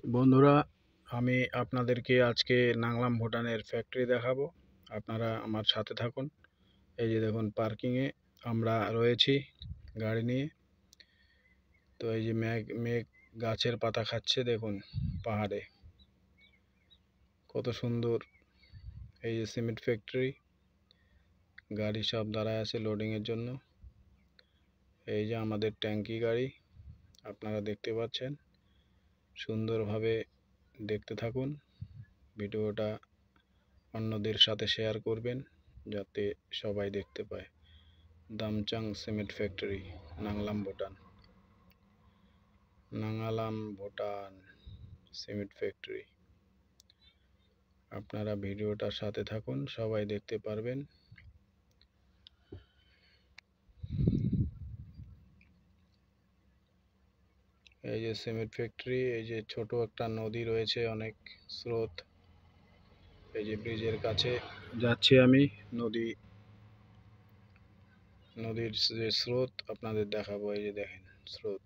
বন্ধুরা, আমি আপনাদেরকে আজকে নাংলাম ভুটানের ফ্যাক্টরি দেখাবো। আপনারা আমার সাথে থাকুন। এই যে দেখুন, পার্কিংয়ে আমরা রয়েছি গাড়ি নিয়ে। তো এই যে মেঘ মেঘ গাছের পাতা খাচ্ছে, দেখুন পাহাড়ে কত সুন্দর। এই যে সিমেন্ট ফ্যাক্টরি, গাড়ি সব দাঁড়ায় আছে লোডিংয়ের জন্য। এই যে আমাদের ট্যাঙ্কি গাড়ি, আপনারা দেখতে পাচ্ছেন। সুন্দরভাবে দেখতে থাকুন। ভিডিওটা অন্যদের সাথে শেয়ার করবেন যাতে সবাই দেখতে পায়। Damchang cement factory, Nganglam Bhutan. Nganglam Bhutan cement factory. আপনারা ভিডিওটার সাথে থাকুন, সবাই দেখতে পারবেন। এই যে সিমেন্ট ফ্যাক্টরি, এই যে ছোট একটা নদী রয়েছে, অনেক স্রোত। এই যে ব্রিজের কাছে যাচ্ছি আমি। নদীর যে স্রোত আপনাদের দেখাবো। এই যে দেখেন স্রোত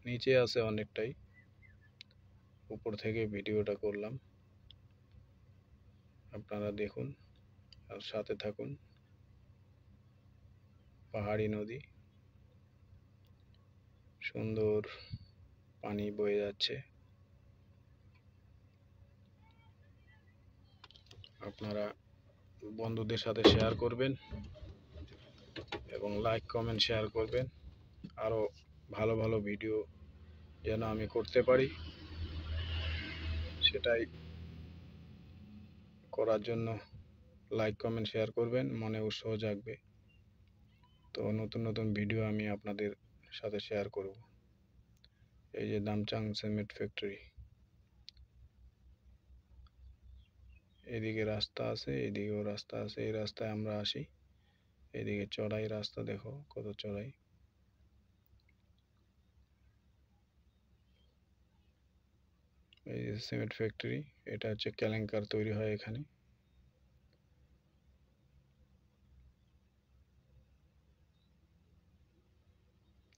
নিচে আছে অনেকটাই, উপর থেকে ভিডিওটা করলাম। আপনারা দেখুন আর সাথে থাকুন। পাহাড়ি নদী, সুন্দর পানি বয়ে যাচ্ছে। আপনারা বন্ধুদের সাথে শেয়ার করবেন এবং লাইক কমেন্ট শেয়ার করবেন। আরও ভালো ভালো ভিডিও যেন আমি করতে পারি, সেটাই করার জন্য লাইক কমেন্ট শেয়ার করবেন, মনে উৎসাহ জাগবে। তো নতুন নতুন ভিডিও আমি আপনাদের সাথে শেয়ার করব। এই যে দামচাং সিমেন্ট ফ্যাক্টরি, এদিকে রাস্তা আছে, এদিকেও রাস্তা আছে। এই রাস্তায় আমরা আসি। এদিকে চড়াই রাস্তা, দেখো কত চড়াই। এই যে সিমেন্ট ফ্যাক্টরি, এটা হচ্ছে কেলেঙ্কার তৈরি হয় এখানে।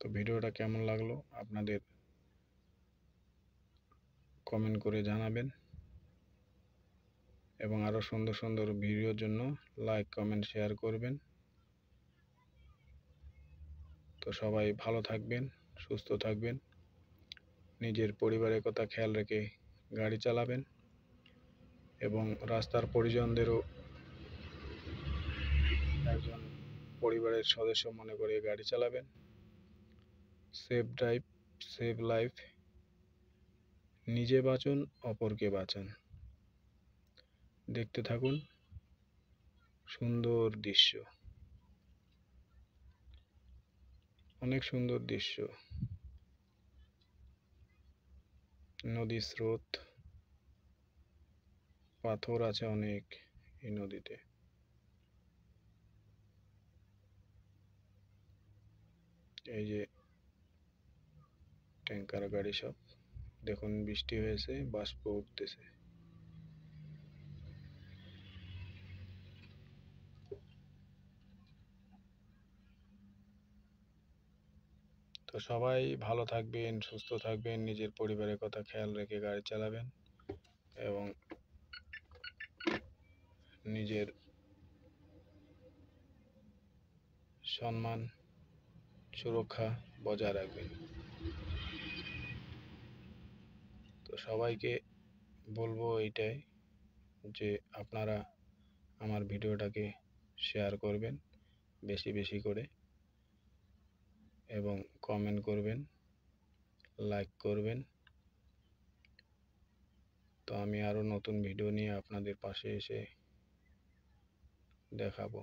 তো ভিডিওটা কেমন লাগলো আপনাদের কমেন্ট করে জানাবেন এবং আরও সুন্দর সুন্দর ভিডিওর জন্য লাইক কমেন্ট শেয়ার করবেন। তো সবাই ভালো থাকবেন, সুস্থ থাকবেন, নিজের পরিবারের কথা খেয়াল রেখে গাড়ি চালাবেন এবং রাস্তার পরিজনদেরও একজন পরিবারের সদস্য মনে করে গাড়ি চালাবেন। Safe drive, save life. নিজে বাঁচুন, অপরকে বাঁচান। দেখতে থাকুন সুন্দর দৃশ্য, অনেক সুন্দর দৃশ্য। নদীর স্রোত, পাথর আছে অনেক এই নদীতে। এই যে ট্যাঙ্কার গাড়ি সব, দেখুন বৃষ্টি হয়েছে, বাষ্প উঠতেছে। তো সবাই ভালো থাকবেন, সুস্থ থাকবেন, নিজের পরিবারের কথা খেয়াল রেখে গাড়ি চালাবেন এবং নিজের সম্মান সুরক্ষা বজায় রাখবেন। তো সবাইকে বলবো এইটাই যে আপনারা আমার ভিডিওটাকে শেয়ার করবেন বেশি বেশি করে এবং কমেন্ট করবেন, লাইক করবেন। তো আমি আরও নতুন ভিডিও নিয়ে আপনাদের পাশে এসে দেখাবো।